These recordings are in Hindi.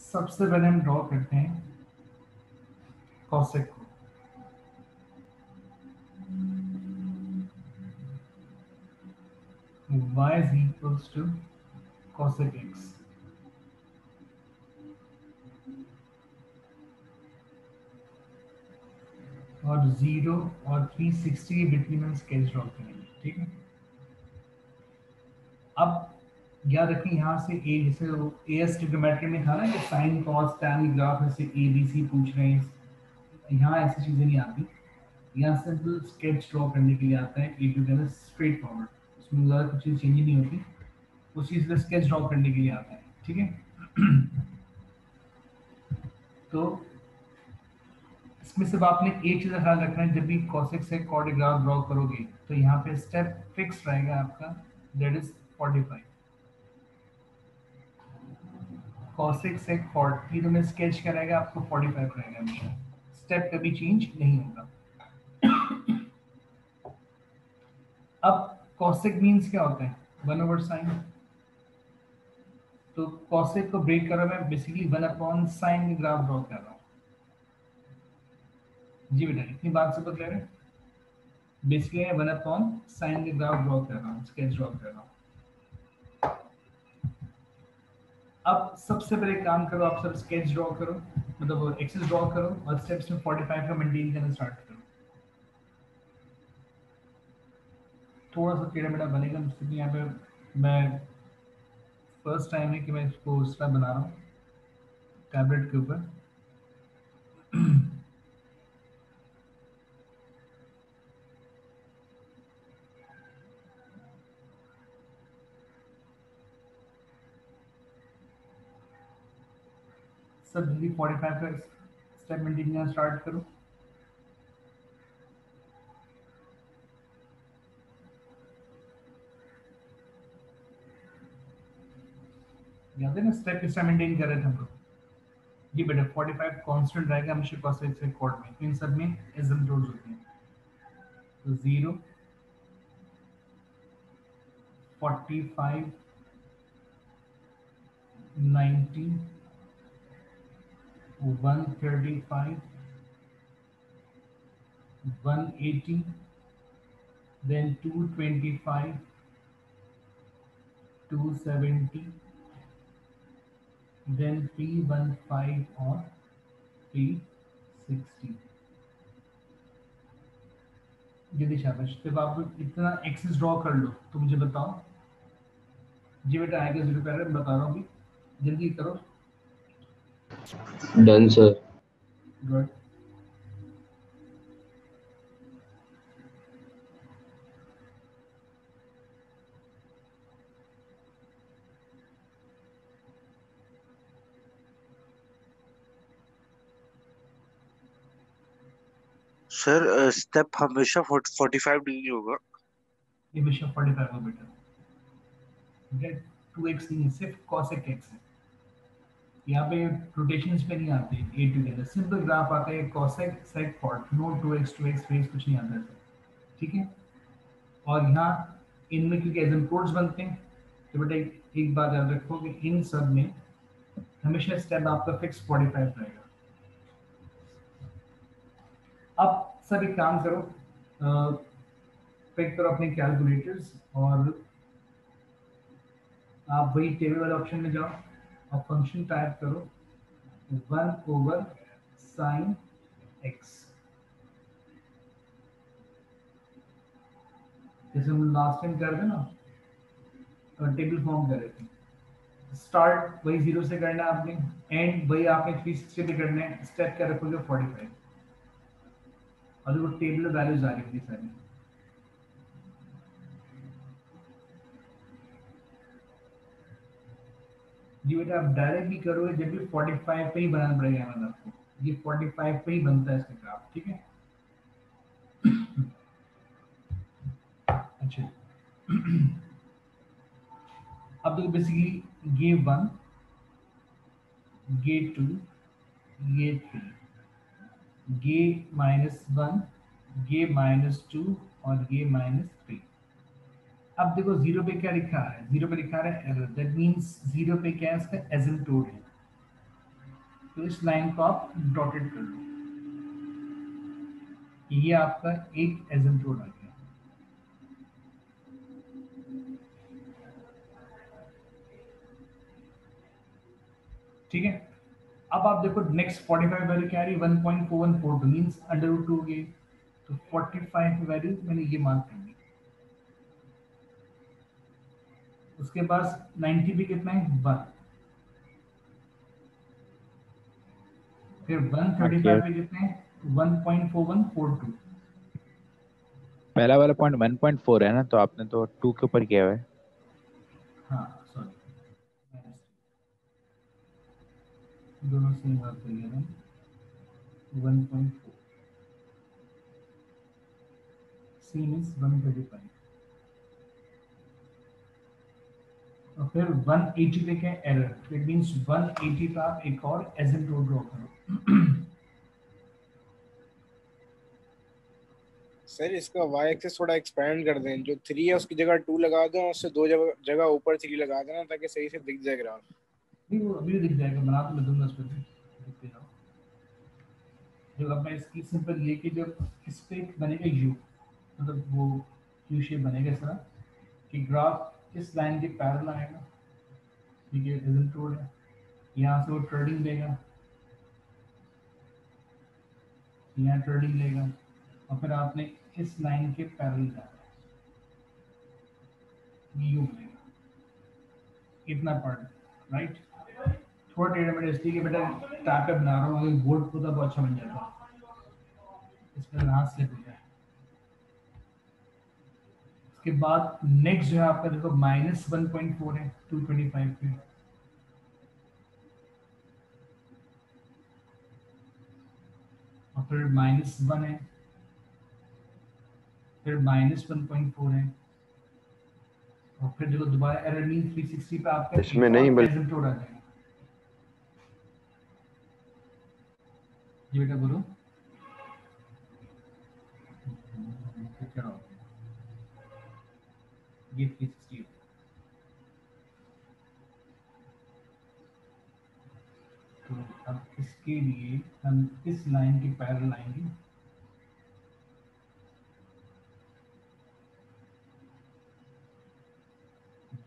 सबसे पहले हम ड्रॉ करते हैं कॉसेक को। y is equals to cosec x। और 0 और 360 के बिटवीन हम स्केच ड्रॉ करेंगे, ठीक है। अब याद रखें यहाँ से ए, जैसे वो एएस ट्रिग्नोमेट्री में था ना कि साइन कॉस टैन ग्राफ में से ए बी सी पूछ रहे हैं, यहाँ ऐसी चीजें नहीं आती। यहाँ सिंपल स्केच ड्रॉ करने के लिए आता है ए टू द स्ट्रेट फॉरवर्ड, उसमें ज़्यादा कुछ चीज़ चेंज नहीं होती, उस चीज़ में स्केच ड्रॉ करने के लिए आता है, ठीक है। तो इसमें सिर्फ आपने एक चीज़ का ख्याल रखना है, जब भी कॉसेक से कॉर्ड ग्राफ ड्रॉ करोगे तो यहाँ पे स्टेप फिक्स रहेगा आपका, दैट इज 45। कॉसेक से कॉर्ड की तुमने स्केच कराएगा आपको 45 रहेगा हमेशा, स्टेप कभी चेंज नहीं होगा। अब कॉसेक मीन्स क्या होता है? 1/sin। तो कॉसेक को ब्रेक करो, मैं बेसिकली 1/sin ग्राफ ड्रॉ कर रहा हूँ। जी बेटा, इतनी बात से बदले रहे, बेसिकली मैं 1/sin ग्राफ ड्रॉ कर रहा हूँ, स्केच ड्रॉ कर रहा हूँ। अब सबसे पहले काम करो, आप सब स्केच ड्रॉ करो, मतलब एक्सेस ड्रॉ करो और स्टेप्स में 45 का मेंटेन करना स्टार्ट करो। थोड़ा सा टेढ़ा मेढ़ा बनेगा, क्योंकि यहाँ पे मैं फर्स्ट टाइम है कि मैं इसको उस तरह बना रहा हूँ टैबलेट के ऊपर। सब जल्दी 45 का स्टेप मेंटेन करना स्टार्ट करो। याद है ना स्टेप किस टाइम मेंटेन कर रहे थे हम लोग? जी बेटा, 45 कांस्टेंट रहेगा हमेशा कॉसेक से कॉर्ड में, इन सब में एसिम्पटोट्स होते हैं। तो 0, 45, 90, 135, 180, then 225, 270, then 315 और 360। जल्दी शाबाश, जब आप इतना एक्सेस ड्रॉ कर लो तो मुझे बताओ। जी बेटा आएगा 0 कर रहे, बता रहा हूँ अभी, जल्दी करो। Done sir. Good. Sir step हमेशा 45 डिग्री होगा। ये हमेशा 45 हो बेटा, ठीक है। 2x नहीं है, सिर्फ cosec x है। यहाँ पे रोटेशंस पे नहीं आते, altogether simple graph आता है, cosec sec cot, no 2x face कुछ नहीं आता है, ठीक है। और यहाँ इनमें क्योंकि एसिम्पटोट्स बनते हैं, तो बेटा एक बात याद रखो कि इन सब में हमेशा स्टेप आपका फिक्स 45 रहेगा। अब सब एक काम करो, पिक करो अपने कैलकुलेटर्स और आप वही टेबल वाले ऑप्शन में जाओ और फंक्शन टाइप करो 1/sin x, जैसे हम लास्ट टाइम कर रहे ना, टेबल फॉर्म कर रहे थे। स्टार्ट वही 0 से करना है आपने, एंड वही आपने 360 पे करना है, स्टेप क्या रखोगे 45, और देखो टेबल वैल्यूज आ रही थी सारी। जी बेटा, आप डायरेक्ट भी करोगे जब भी 45 पे ही बनाना पड़ेगा हमें आपको, ये 45 पे ही बनता है इसका ग्राफ, ठीक है। अच्छा, अब देखो बेसिकली ये 1, ये 2, ये 3, ये -1, ये -2 और ये -3। अब देखो 0 पे क्या लिखा है? 0 पे लिखा है एरर, दैट मींस 0 पे क्या है, इसका एसिम्पटोट है। तो इस लाइन को आप डॉटेड कर लो। ये आपका एक एसिम्प्टोट आ गया। ठीक है, अब आप देखो नेक्स्ट 45 वैल्यू क्या आ रही है, 1.4142 मींस अंडर रूट 2 हो गई। तो 45 वैल्यू मैंने ये मार्क कर दी। उसके बाद 90 भी कितना है, 1। फिर 135 पे कितने हैं, 1.4142। पहला वाला पॉइंट 1.4 है ना, तो आपने तो 2 के ऊपर किया हुआ है। हाँ सॉरी, दोनों सेम बात कर लिया मैंने। 1.4 सेम इज 135। और फिर 180 पे क्या एरर, इट मींस 180 का एक और एसिम्प्टोट ड्रॉ करो। सर इसका वाई एक्सिस थोड़ा एक्सपेंड कर दें, जो 3 है उसकी जगह 2 लगा दें, उससे 2 जगह ऊपर 3 लगा देना, ताकि सही से दिख जाए ग्राफ। नहीं वो अभी दिख जाएगा, बना तो मैं दूंगा उस पर भी, देखते जाओ। जो अब मैं इसकी सिंपल ये कि जब इस पे बनेगा यू, मतलब वो यू शेप बनेगा इस तरह कि ग्राफ इस लाइन के पैरेलल आएगा। ठीक है, एसिम्प्टोट है, यहाँ से वो ट्रेडिंग लेगा, यहाँ ट्रेडिंग लेगा, और फिर आपने इस लाइन के पैरेलल जाना है, यू मिलेगा इतना पार्ट, राइट। थोड़ा टेढ़ा मेढ़ा इसलिए कि बेटा टैप पे बना रहा हूँ, अगर बोर्ड खुदा बहुत अच्छा बन जाता इसमें हाथ स्लिप हो जाए। उसके बाद नेक्स्ट जो है आपका देखो -1.4 है 225 पे, और फिर -1 है, फिर -1.4 है, और फिर देखो दोबारा एरर मीन 360 पे आपका इसमें एक नहीं और एसिम्प्टोट आ जाएगा। जी बेटा बोलो क्या हो गया, ये 360 है। तो अब इसके लिए हम इस लाइन के पैरेलल आएंगे,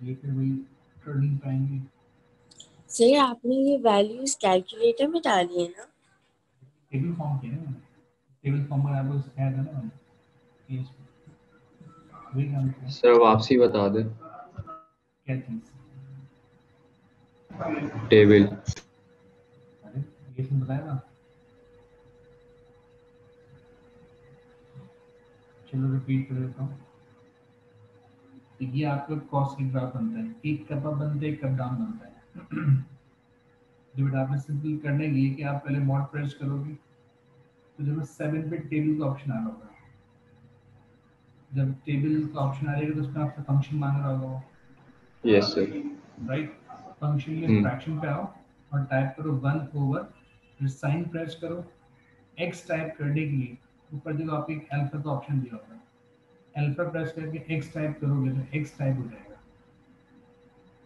ये फिर वही टर्निंग पाएंगे। सर आपने ये वैल्यूज कैलकुलेटर में डाली है ना? टेबल फॉर्म किया ना मैंने, टेबल फॉर्म में आपको सिखाया था ना मैंने, ये वही काम किया। सर वापसी बता दे। क्या चीज, टेबल। अरे ये तुम बताया ना, चलो रिपीट कर देता हूँ। तो ये आपका कॉस्ट की ग्राफ बनता है, एक कप अप बनता है, एक कप डाउन बनता है। जो बेटा आपने सिंपल करने के लिए कि आप पहले मॉड प्रेस करोगे, तो जब 7 पे टेबल का ऑप्शन आ रहा होगा, जब टेबल का ऑप्शन आ जाएगा तो उसमें आपसे फंक्शन मांग रहा होगा, यस सर। राइट। फंक्शन में फ्रैक्शन पे आओ और टाइप करो 1/, फिर साइन प्रेस करो, एक्स टाइप करने के लिए ऊपर देखो आपको एक अल्फा का ऑप्शन दिया होगा, अल्फा प्रेस करके एक्स टाइप करोगे तो एक्स टाइप हो जाएगा,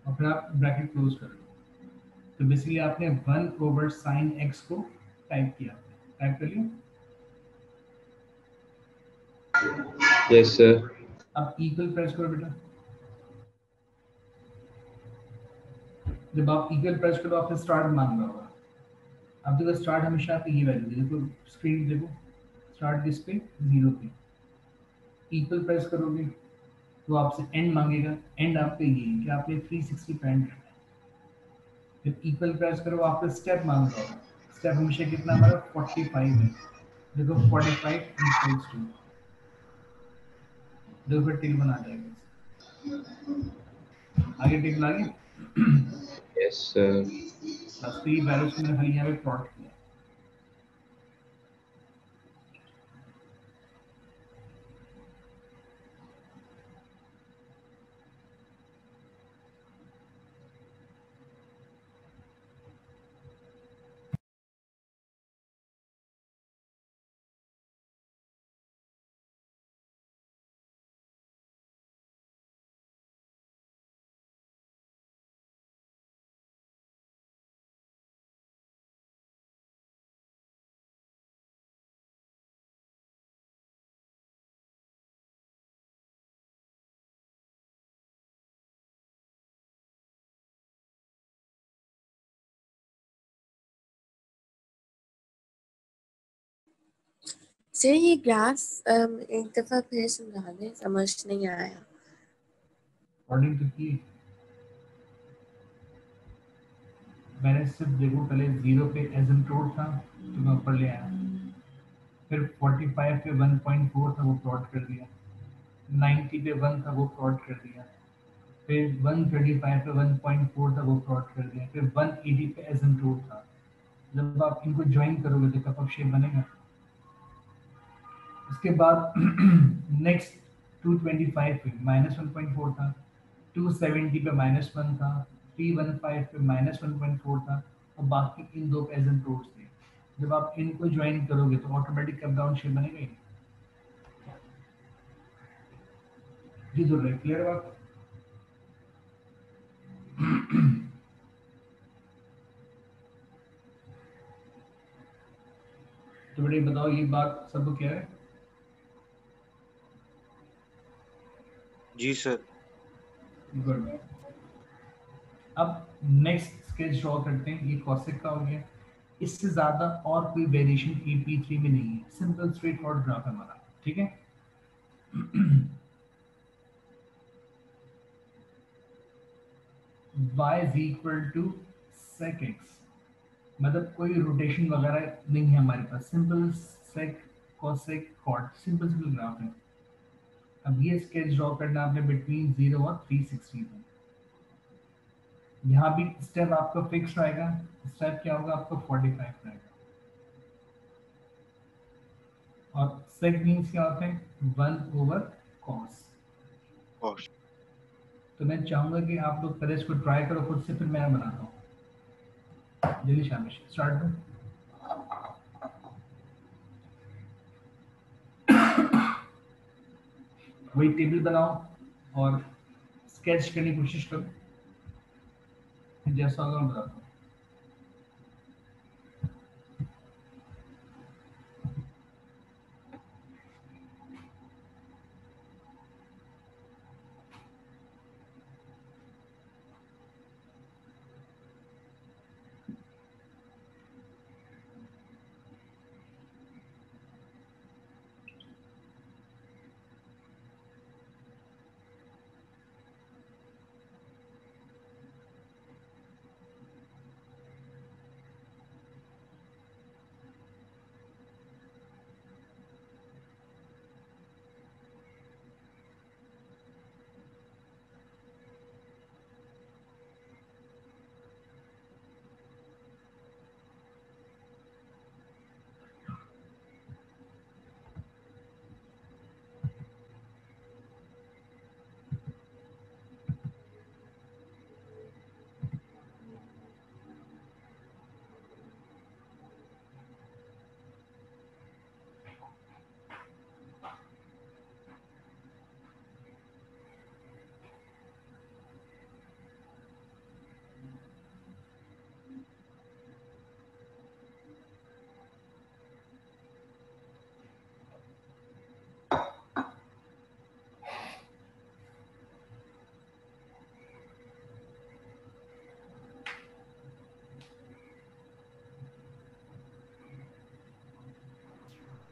और फिर आप ब्रैकेट क्लोज कर लो। तो बेसिकली आपने 1/sin x को टाइप किया, टाइप कर लिया। Yes sir. अब इक्वल प्रेस करो बेटा, जब आप इक्वल प्रेस करो आपसे स्टार्ट मांग रहा होगा। अब देखो स्टार्ट हमेशा आपकी ये वैल्यू देखो, स्क्रीन देखो, स्टार्ट किस पे, 0 पे। इक्वल प्रेस करोगे तो आपसे एंड मांगेगा, एंड आपका ये है कि आपने 360 पे एंड करना है। फिर इक्वल प्रेस करो, आपका स्टेप मांग रहा होगा, स्टेप हमेशा कितना हमारा 45 है, देखो 45 इक्वल्स टू, देखो फिर टेबल आ जाएगा, आगे टेबल आ गया। Yes sir. बस तो ये वैल्यूज को मैंने खाली यहाँ पे प्लॉट किया। सर ये ग्राफ एक दफा फिर समझा दें, समझ नहीं आया। अकॉर्डिंग टू की मैंने सिर्फ देखो पहले 0 पे एसिम्प्टोट था तो मैं ऊपर ले आया, फिर 45 पे 1.4 था वो प्लॉट कर दिया, 90 पे 1 था वो प्लॉट कर दिया, फिर 135 पे 1.4 था वो प्लॉट कर दिया, फिर 180 पे एसिम्प्टोट था। जब आप इनको ज्वाइन करोगे तो कप ऑफ शेप बनेगा। उसके बाद नेक्स्ट 225 पे -1.4 था, 270 पे -1 था, 315 पे -1.4 था, और बाकी इन दो पे एसिम्प्टोट्स थे। जब आप इनको ज्वाइन करोगे तो ऑटोमेटिक कप डाउन शेप बनेगा ही। जी जो क्लियर बात। तो बेटे बताओ ये बात सबको क्या है? जी सर। गुड। अब नेक्स्ट स्केच ड्रॉ करते हैं। ये कॉसेक का हो गया, इससे ज्यादा और कोई वेरिएशन AP3 में नहीं है, सिंपल स्ट्रेट फॉरवर्ड ग्राफ है हमारा, ठीक है। y is equal to sec x, मतलब कोई रोटेशन वगैरह नहीं है हमारे पास, simple sec cosec cot, simple simple graph है। अब ये स्केच ड्रॉ करना आपने बिटवीन 0 और 360 में। यहाँ भी स्टेप आपका फिक्स रहेगा, स्टेप क्या होगा आपका 45 रहेगा, और सेक मीन्स क्या होते हैं 1/cos। और तो मैं चाहूंगा कि आप लोग पहले इसको ट्राई करो खुद से, फिर मैं बनाता हूँ। जल्दी शाबाश स्टार्ट करो। वही टेबल बनाओ और स्केच करने की कोशिश करो, जैसा होगा मैं बताता हूँ।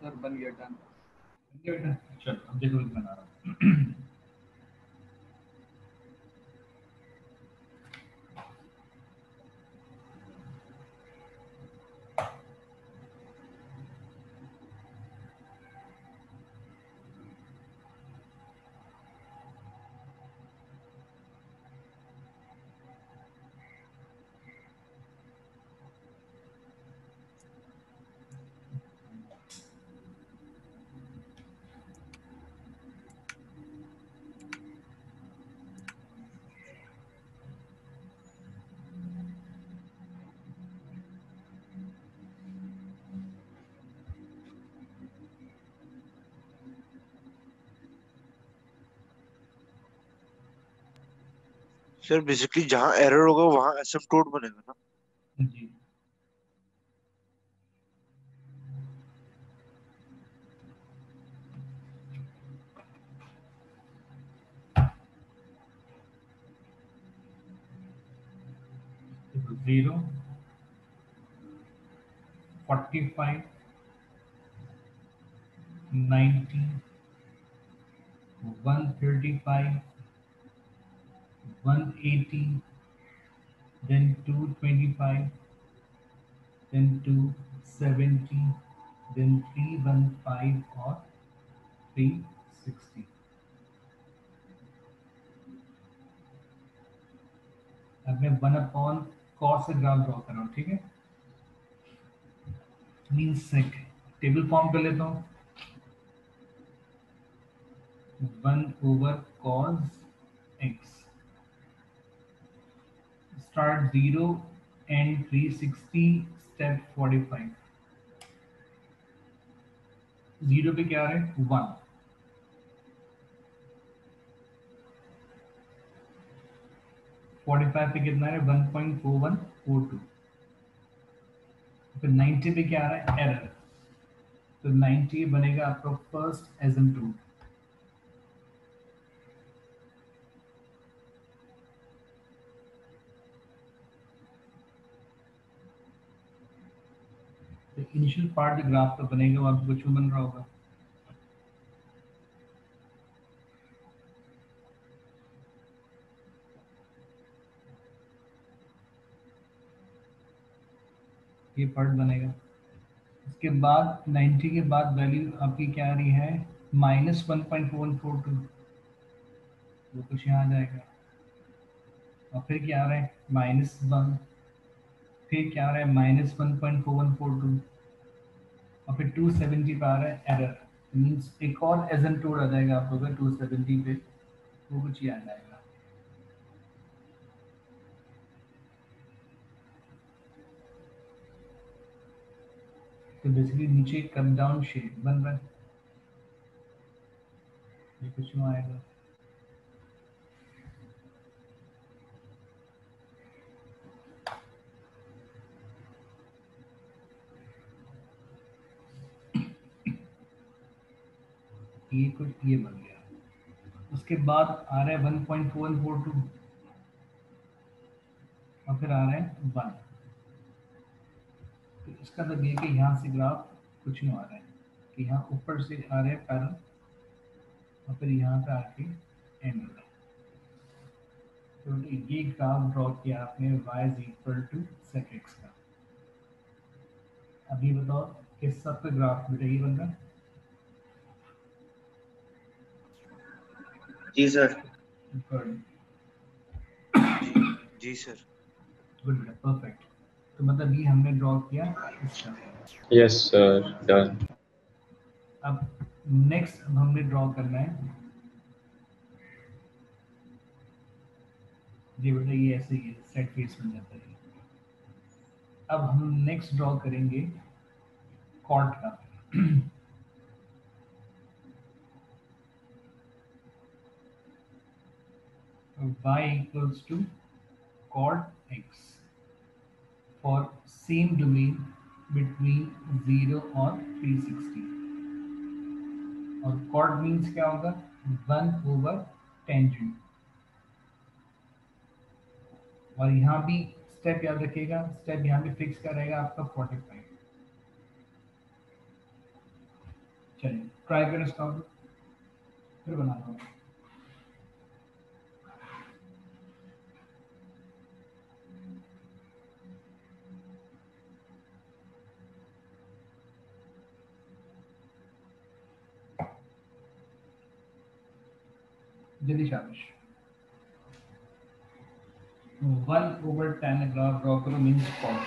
सर बन गया, डन बन गया बेटा। चलो अब देखो मैं बना रहा हूँ। सर बेसिकली जहाँ एरर होगा वहाँ एसिम्प्टोट बनेगा ना। जी देखो 0, 45, 90, 135, 180, then 225, then 270, then 315 और 360. अब मैं 1/cos से ग्राफ ड्रॉ कर रहा हूँ, ठीक है? मीन्स सेक टेबल फॉर्म कर लेता हूँ. 1/cos x start 0 and 360 step 45. 0 पे क्या आ रहा है? 1. 45 पे कितना है? 1.4142. फिर 90 पे क्या आ रहा है? एरर. तो 90 बनेगा आपका फर्स्ट एसिम्पटोट. तो इनिशियल पार्ट जो ग्राफ का बनेगा वो आपको कुछ बन रहा होगा. ये पार्ट बनेगा. इसके बाद 90 के बाद वैल्यू आपकी क्या आ रही है? -1.142. वो कुछ यहाँ आ जाएगा. और फिर क्या आ रहा है? -1. फिर क्या आ रहा है? -1.4142. और फिर 270 पे आ रहा है एरर. मीन्स एक और एसिम्पटोट आ जाएगा आप लोगों का 270 पे. वो कुछ ये आ जाएगा. तो बेसिकली नीचे कट डाउन शेप बन रहा है. ये कुछ यूँ आएगा. ये कुछ ये बन गया. उसके बाद आ रहा है 1.4142 और फिर आ रहा है 1. तो इसका मतलब ये कि यहाँ से ग्राफ कुछ नहीं आ रहा है कि यहाँ ऊपर से आ रहे हैं पैरल और फिर यहाँ पे आके एंड हो रहा है. तो ये ग्राफ ड्रॉ किया आपने y = sec x का. अभी बताओ किस सब पे ग्राफ बेटा ये बन रहा है? जी सर. गुड जी सर. गुड बेटा परफेक्ट. तो मतलब ये हमने ड्रॉ किया इसका. Yes, sir. Done. अब नेक्स्ट अब हमने ड्रॉ करना है. जी बेटा ये ऐसे ही है, सेट फेस बन जाता है. अब हम नेक्स्ट ड्रॉ करेंगे कॉर्ड का. y = cot x for same domain between 0 और 360. और cot मीन्स क्या होगा? 1/tangent. और यहाँ भी स्टेप याद रखिएगा. स्टेप यहाँ पे फिक्स का रहेगा आपका 45. चलिए ट्राई करें इसका फिर बना लो. जल्दी शाबाश. 1/tan ग्राफ ड्रॉ करो मीन्स कॉट.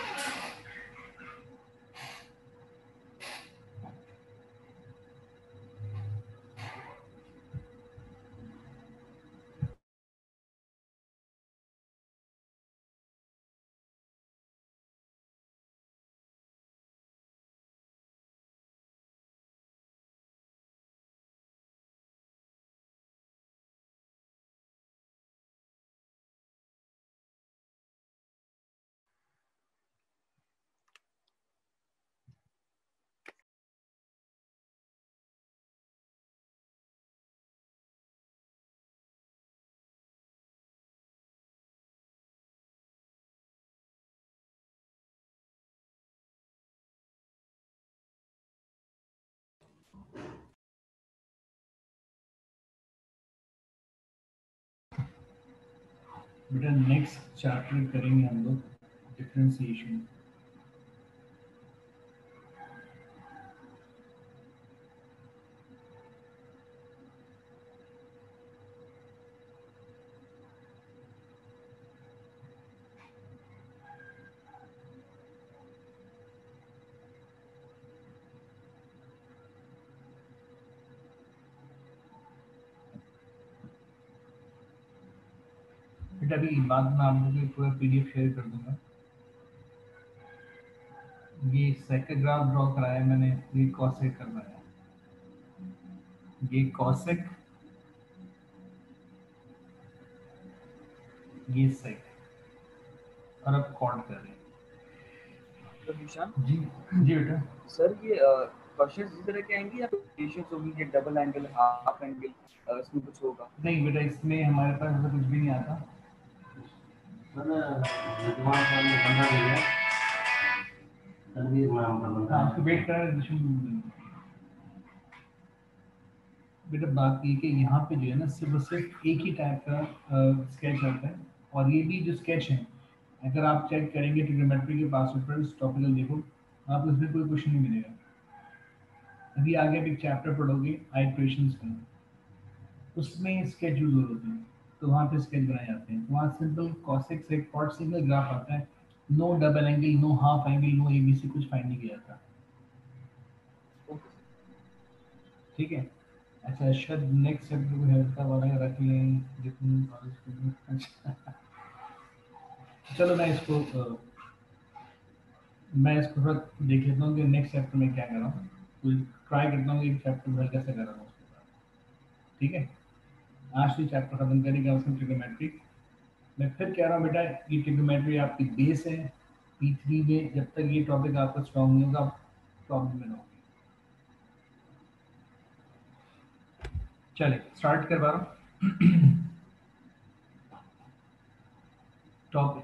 बेटा नेक्स्ट चैप्टर करेंगे हम लोग डिफरेंशिएशन। बेटा अभी बाद में आप लोगों को पूरा पीडीएफ शेयर कर दूंगा। ये सेकंड ग्राफ ड्रॉ कराया मैंने, ये कॉसेक करना है, ये कॉसेक, ये सेक, और अब कॉर्ड कर रहे हैं। तो निशान जी जी बेटा। सर ये क्वेश्चंस इस तरह के आएंगे या रेशियोस होगी कि डबल एंगल हाफ एंगल इसमें कुछ होगा? नहीं बेटा इसमें हमारे पास ऐसा कुछ भी नहीं आता। आपको वेट कर बेटा। बात ये कि यहाँ पे जो है ना सिर्फ एक ही टाइप का स्केच आता है, और ये भी जो स्केच है अगर आप चेक करेंगे ट्रिग्नोमेट्री के पास ऊपर टॉपिकल देखो, आप उसमें कोई क्वेश्चन नहीं मिलेगा। अभी आगे भी चैप्टर पढ़ोगे इक्वेशंस का, उसमें स्केच यूज होते हैं, तो वहाँ पे स्केच बनाए जाते हैं। वहाँ simple cosec sec cot single graph आता है, no double angle, no half angle, no ABC, कुछ फाइंड नहीं किया जाता। ठीक है। अच्छा शायद नेक्स्ट चैप्टर को हेल्थ का वाला रख लें जितनी कॉलेज। अच्छा चलो मैं इसको थोड़ा देख लेता हूँ कि नेक्स्ट चैप्टर में क्या कर रहा हूँ, तो ट्राई करता हूँ एक चैप्टर में कैसे कर रहा हूँ उसके बाद। ठीक है, आज तो चैप्टर खत्म करेंगे उसमें ट्रिग्नोमेट्री। मैं फिर कह रहा हूँ बेटा ये ट्रिग्नोमेट्री आपकी बेस है P3 में, जब तक ये टॉपिक आपका स्ट्रॉन्ग नहीं होगा आप प्रॉब्लम में रहोगे। चलिए स्टार्ट करवा रहा हूँ। टॉप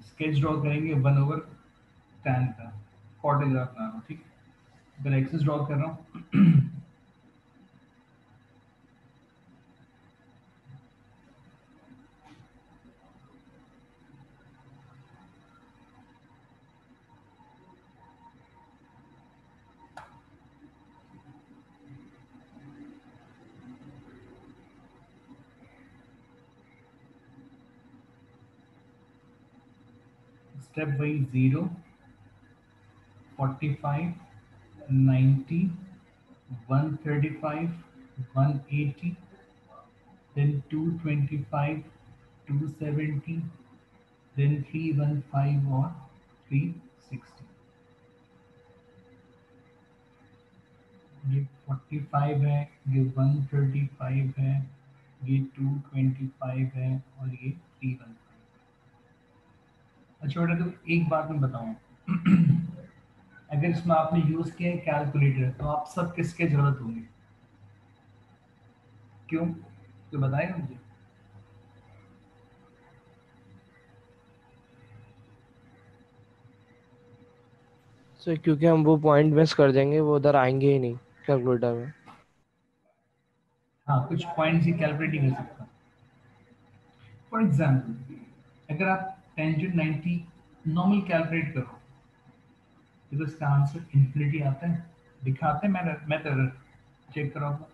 स्केच ड्रॉ करेंगे 1/tan का, क्वाड्रेटिक ग्राफ बना रहा हूँ। ठीक, अगर एक्सिस ड्रॉ कर रहा हूँ स्टेप वाइज 0, 45, 90, 135, 180, then 225, 270, then 315 और 360। ये 45 है, ये 135 है, ये 225 है और ये 315। अच्छा बेटा तो एक बात मैं बताऊं, अगर इसमें आपने यूज किया है कैलकुलेटर तो आप सब किसके जरूरत होंगे? क्यों, तो बताएगा मुझे। सर क्योंकि हम वो पॉइंट मिस कर देंगे, वो उधर आएंगे ही नहीं कैलकुलेटर में। हाँ कुछ पॉइंट्स ही कैलकुलेट ही कर सकता। फॉर एग्जाम्पल अगर आप टेंजेंट 90 नॉर्मल कैलकुलेट करो तो इसका आंसर इन्फिनिटी आता है, दिखाते हैं। मैं तो चेक कराऊंगा।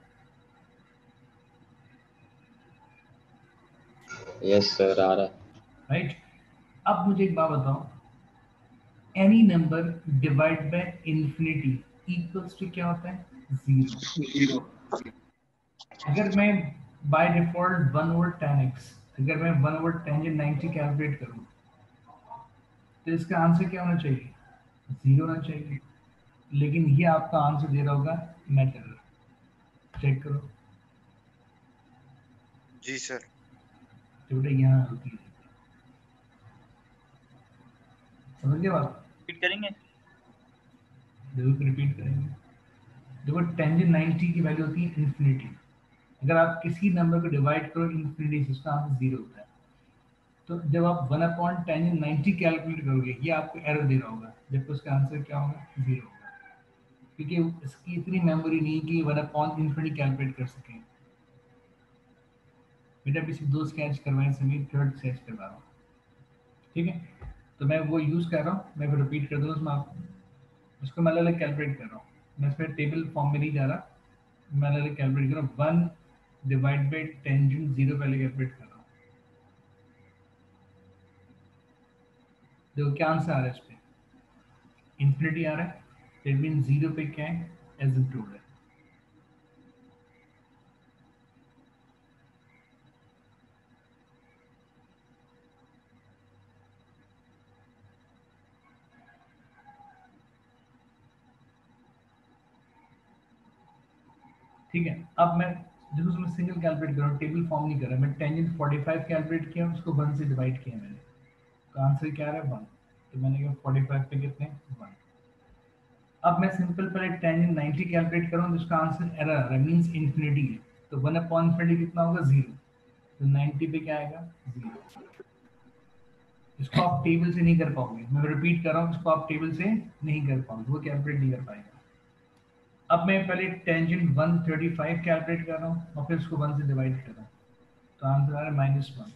यस सर आ रहा है। राइट, अब मुझे एक बात बताओ, any number divide by infinity equals to क्या होता है? 0। अगर मैं बाय डिफॉल्ट 1/tan x, अगर मैं 1/tan 90 कैलकुलेट करूं तो इसका आंसर क्या होना चाहिए? 0 होना चाहिए। लेकिन ये आपका आंसर दे रहा होगा नेट एरर। चेक करो। जी सर। तो बेटा यहाँ होती है, समझ गए बात? रिपीट करेंगे? बिल्कुल रिपीट करेंगे। देखो टेंजेंट 90 की वैल्यू होती है इन्फिनिटी। अगर आप किसी नंबर को डिवाइड करो इन्फिनिटी से उसका आंसर 0 होता है। तो जब आप 1/tan 90 कैलकुलेट करोगे ये आपको एरर दे रहा होगा, जबकि उसका आंसर क्या होगा? 0 होगा, क्योंकि इसकी इतनी मेमोरी नहीं कि 1/∞ कैलकुलेट कर सकें। बेटा अभी सिर्फ 2 स्केच करवाए समीर, थर्ड स्केच करवा रहा हूँ, ठीक है। तो मैं वो यूज़ कर रहा हूँ, मैं फिर रिपीट कर दूँगा उसमें आप, उसको मैं अलग कैलकुलेट कर रहा हूँ, मैं इसमें टेबल फॉर्म में नहीं जा रहा, मैं अलग कैलकुलेट कर रहा हूँ। 1 डिवाइड बाई टेंजेंट 0 पहले कैलकुलेट कर रहा हूँ। देखो क्या आंसर आ रहा है इस पे, इन्फिनिटी आ रहा है, दैट मीन 0 पे क्या है, एसिम्प्टोट है। ठीक है, अब मैं देखो उसमें सिंगल कैलकुलेट कर रहा हूँ, टेबल फॉर्म नहीं कर रहा, मैं टेंजेंट 45 कैलकुलेट किया, उसको 1 से डिवाइड किया मैंने, तो आंसर क्या आ रहा है 1। तो मैंने कहा 45 पे कितने 1। अब मैं सिंपल पहले टेंजेंट 90 कैलकुलेट कर रहा हूँ, जिसका आंसर एरर आ रहा है, मीन्स इन्फिनिटी है, तो 1/∞ कितना होगा 0, तो 90 पे क्या आएगा 0। इसको आप टेबल से नहीं कर पाओगे, मैं रिपीट कर रहा हूँ, इसको आप टेबल से नहीं कर पाओगे, वो कैलकुलेट नहीं कर पाएगा। अब मैं पहले टेंजेंट 135 कैलकुलेट कर रहा हूँ और फिर उसको 1 से डिवाइड कर रहा हूँ, तो आंसर आ रहा है -1।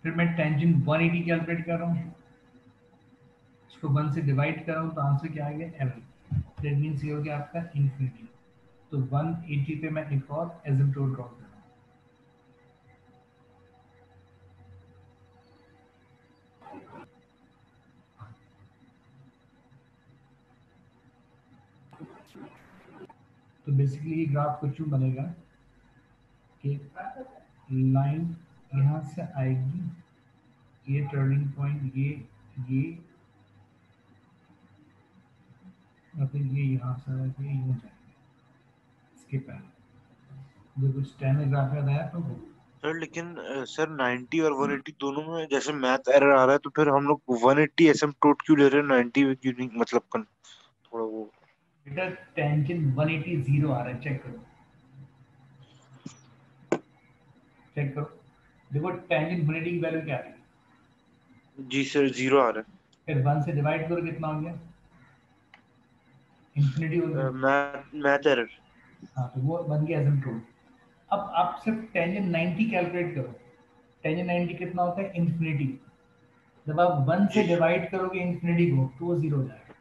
फिर मैं टेंजेंट 180 कैलकुलेट कर रहा हूँ, इसको 1 से डिवाइड कर रहा हूँ, तो आंसर क्या आ गया एरर, दैट मीन्स ये हो गया आपका इन्फिनिटी। तो 180 पे मैं एक और एसिम्प्टोट ड्रॉ कर रहा हूँ। तो बेसिकली ये ग्राफ कुछ यूं बनेगा कि लाइन यहाँ से आएगी, ये टर्निंग पॉइंट, ये और फिर ये यहाँ से आके यूं जाएंगे, इसके पहले जो कुछ टाइम ग्राफ याद आया तो वो सर लेकिन सर 90 और 180 दोनों में जैसे मैथ एरर आ रहा है, तो फिर हम लोग 180 एसिम्प्टोट क्यों ले रहे हैं, 90 क्यों नहीं, मतलब थोड़ा वो। बेटा टेंजेंट 180 0 आ रहा है, चेक करो, चेक करो, देखो टेंजेंट 180 की वैल्यू क्या आ रही है, जी सर 0 आ रहा फिर 1 से डिवाइड करो कितना हो गया, इन्फिनिटी हो है। गया। Math error. हाँ तो वो बन गया एसिम्प्टोट। अब आप सिर्फ टेंजेंट 90 कैलकुलेट करो, टेंजेंट 90 कितना होता है इन्फिनिटी, जब आप 1 से जी डिवाइड करोगे इन्फिनिटी को तो वो 0 हो जाएगा,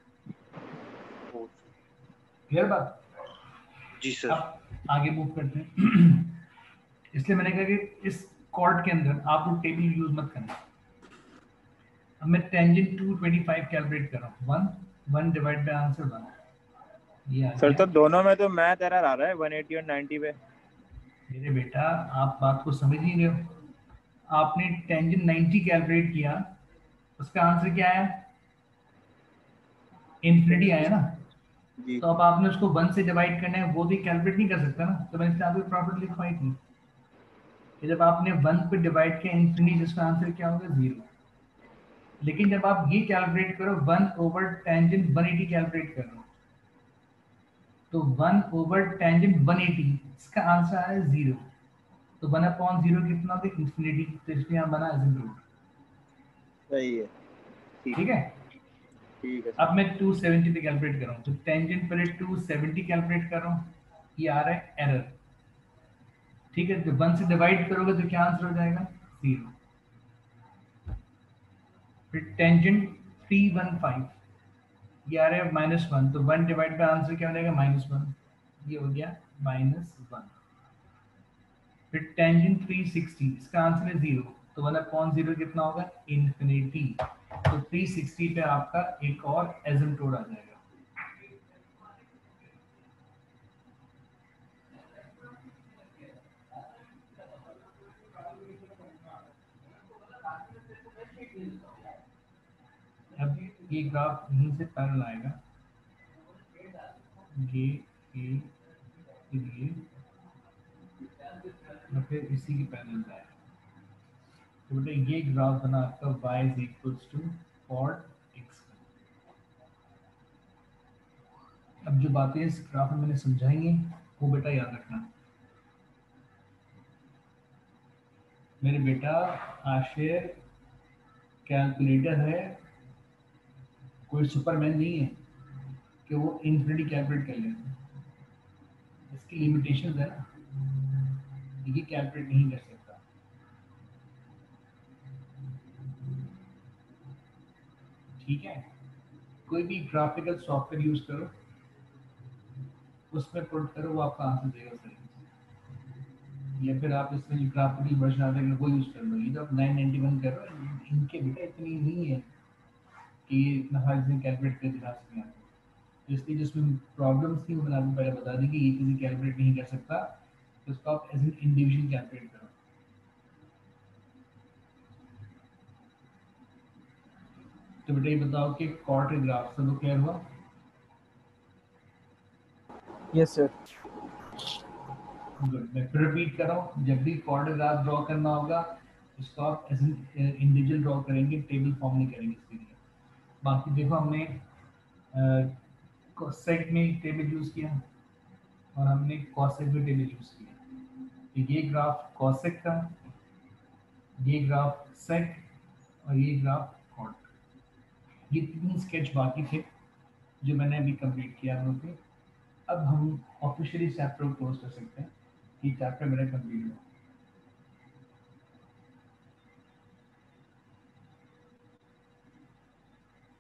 ओ, क्लियर बात। जी सर। अब आगे मूव करते हैं। इसलिए मैंने कहा कि इस कॉर्ड के अंदर आप लोग टेबल यूज मत करना। अब मैं टेंजेंट 225 कैलकुलेट कर रहा हूँ, 1 डिवाइड बाय आंसर 1, ये आ सर गया। तो दोनों में तो मैथ एरर आ रहा है 180 और 90 पे। मेरे बेटा आप बात को समझ नहीं रहे हो, आपने टेंजेंट 90 कैलकुलेट किया, उसका आंसर क्या आया, इन्फिनिटी आया ना, जी तो अब आपने उसको 1 से डिवाइड करना है, वो भी कैलकुलेट नहीं कर सकता ना, तो मैंने इसलिए आपको प्रॉपर्टी लिखवाई थी कि जब आपने 1 पे डिवाइड किया इन्फिनिटी, जिसका आंसर क्या होगा 0। लेकिन जब आप ये कैलकुलेट करो 1 ओवर टेंजेंट 180 कैलकुलेट करो, तो 1 ओवर टेंजेंट 180 इसका आंसर आया 0, तो 1/0 कितना होगा इन्फिनिटी, तो इसलिए यहाँ बना एसिम्प्टोट। सही है। ठीक है, ठीक है अब सर। मैं 270 पे कैलकुलेट कर रहा हूँ, तो टेंजेंट पहले 270 कैलकुलेट कर रहा हूँ, ये आ रहा है एरर। ठीक है, जब 1 से डिवाइड करोगे तो क्या आंसर हो जाएगा 0। फिर टेंजेंट 315, ये आ रहा है -1, तो 1 डिवाइड बाय आंसर क्या हो जाएगा -1, ये हो गया -1। फिर टेंजेंट 360, इसका आंसर है 0, तो 1/0 कितना होगा इन्फिनिटी, तो 360 पे आपका एक और एसिम्प्टोट आ जाएगा। अब ये ग्राफ यहीं से पैरेलल आएगा, ये और फिर इसी के पैरेलल आएगा, तो बेटा ये ग्राफ बना आपका y is equals to cot x। अब जो बातें इस ग्राफ में मैंने समझाई हैं वो बेटा याद रखना। मेरे बेटा आशिर कैलकुलेटर है, कोई सुपरमैन नहीं है कि वो इन्फिनिटी कैलकुलेट कर ले, इसकी लिमिटेशंस है ना, ये कैलकुलेट नहीं कर सकता। ठीक है, कोई भी ग्राफिकल सॉफ्टवेयर यूज करो, उसमें पुट करो, वो आपका आंसर देगा सही। या फिर आप इसमें जो ग्राफिकल वर्जन आता है वो यूज कर लो। ये जब 991 कर रहे हो, इनके बेटा इतनी नहीं है कि ये इतना हाई से कैलकुलेट कर दिखा सकें आपको। इसलिए जिसमें प्रॉब्लम्स थी वो मैंने आपको पहले बता दी कि ये चीज़ें कैलकुलेट नहीं कर सकता, तो उसको आप एज एन इंडिविजुअल कैलकुलेट करो। तो बेटा ये बताओ कि कॉर्ड के ग्राफ सब क्लियर हुआ? Yes sir. गुड। मैं फिर रिपीट कर रहा हूँ, जब भी कॉर्ड ग्राफ ड्रॉ करना होगा इसको आप एज एन इंडिविजुअल ड्रॉ करेंगे, टेबल फॉर्म नहीं करेंगे इसके लिए। बाकी देखो हमने कोसेक में टेबल यूज किया और हमने कॉसेक में टेबल यूज किया। तो ये ग्राफ कॉसेक का, ये ग्राफ सेक और ये ग्राफ कॉर्ड। ये 3 स्केच बाकी थे जो मैंने अभी कंप्लीट किया हम लोग के। अब हम ऑफिशियली चैप्टर को क्लोज कर सकते हैं कि चैप्टर मेरा कंप्लीट हुआ।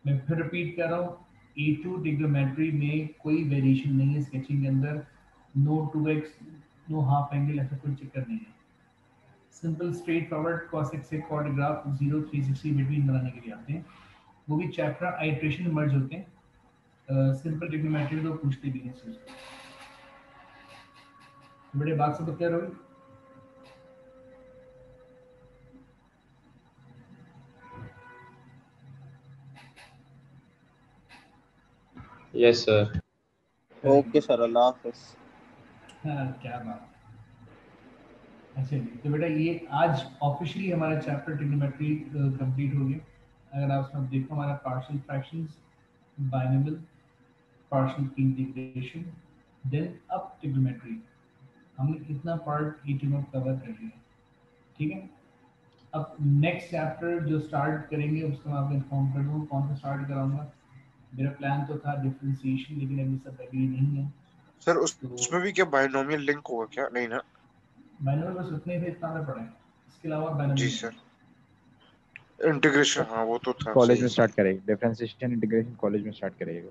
मैं फिर रिपीट कर रहा हूँ, A2 ट्रिग्नोमेट्री में कोई वेरिएशन नहीं है स्केचिंग के अंदर। No 2x, no half angle, ऐसा कोई चक्कर नहीं है। सिंपल स्ट्रेट फॉरवर्ड कॉसेक से कॉर्ड ग्राफ 0 360 बिटवीन बनाने के लिए आते हैं। वो भी चैप्टर आइट्रेशन मर्ज होते हैं। सिंपल ट्रिग्नोमेट्री तो पूछते भी नहीं सोचते। बड़े बात से तो क्लियर होगी? Yes sir. ओके सर, अल्लाह हाफिज। हाँ, क्या बात। अच्छा तो बेटा ये आज ऑफिशियली हमारा चैप्टर ट्रिग्नोमेट्री कंप्लीट हो गया। अगर आप सब देखो हमारा partial fractions, binomial, partial integration, then अब ट्रिग्नोमेट्री, हमने इतना पार्ट E2 में कवर कर लिया। ठीक है, अब नेक्स्ट चैप्टर जो स्टार्ट करेंगे उसको मैं आपको इन्फॉर्म कर दूँ कौन सा स्टार्ट कराऊंगा। मेरा प्लान तो था डिफरेंशिएशन, लेकिन अभी सब एग्री नहीं है। सर उसमें भी क्या बाइनोमियल लिंक होगा क्या? नहीं ना? बाइनोमियल बस उतने ही इतना पड़ा है, इसके अलावा जी बाइनोमियल सर। इंटीग्रेशन हाँ वो तो था। कॉलेज सही में है। स्टार्ट करेंगे, डिफरेंशिएशन इंटीग्रेशन कॉलेज में स्टार्ट करेंगे।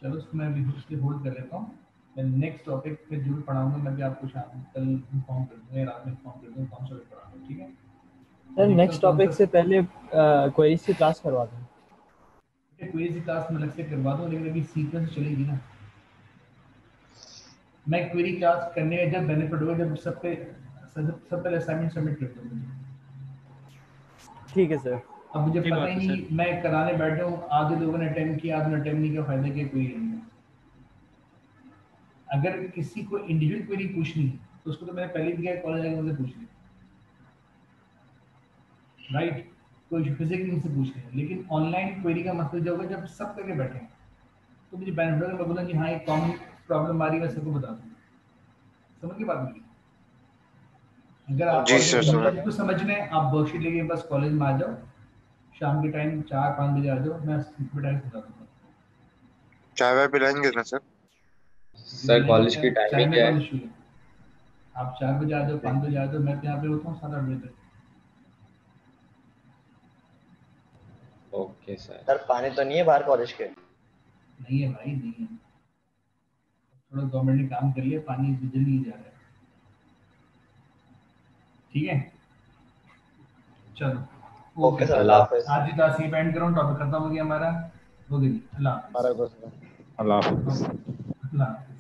चलो उसको मैं अभी उसके होल्ड कर लेता हूँ। मैं नेक्स्ट टॉपिक पे जो भी पढ़ाऊंगा मैं भी आपको शाम कल इन्फॉर्म कर दूंगा या रात में इन्फॉर्म कर दूंगा कौन सा पढ़ाऊंगा। ठीक है सर नेक्स्ट टॉपिक से पहले क्वेरीज की क्लास करवा दें। क्विज की क्लास में अलग से करवा दूँ, लेकिन अभी सीक्वेंस चलेगी ना। मैं क्वेरी क्लास करने का जब बेनिफिट होगा जब सब पहले असाइनमेंट सबमिट कर दूंगा। ठीक है सर। अब मुझे पता ही नहीं, मैं कराने बैठा हूँ, आधे लोगों ने अटेम्प्ट किया, आधे ने अटेम्प्ट नहीं किया, फायदा क्या कोई नहीं है। अगर किसी को इंडिविजुअल क्वेरी पूछनी तो उसको तो मैंने पहले भी किया, कॉलेज आके मुझसे पूछ ली, राइट, कोई फिजिकली मुझसे पूछ लिया। लेकिन ऑनलाइन क्वेरी का मतलब जो होगा जब सब करके बैठे हैं तो मुझे बेनिफिट होगा, मैं बोला कि हाँ एक कॉमन प्रॉब्लम आ रही है, मैं सबको बता दूँ। समझ की बात नहीं? अगर आप जी सर, कुछ समझना है आप वर्कशीट लेके बस कॉलेज में आ जाओ, शाम के टाइम 4-5 बजे आ जाओ, मैं बता दूंगा। चाय वाय पिलाएंगे ना सर? सर कॉलेज की टाइमिंग क्या है? इशू है, आप 4 बजे आ जाओ, 5 बजे आ जाओ, मैं यहाँ पे होता हूँ 7-8 बजे तक। Okay sir. सर पानी तो नहीं है बाहर कॉलेज के? नहीं है भाई, नहीं है, थोड़ा गवर्नमेंट ने काम कर लिया, पानी जल्दी नहीं जा रहा है। ठीक है चलो ओके सर, अल्लाह हाफिज। आज की क्लास एंड करो, टॉपिक खत्म हो गया हमारा। हो गई। अल्लाह हाफिज। अल्लाह हाफिज़। अल्लाह हाफिज।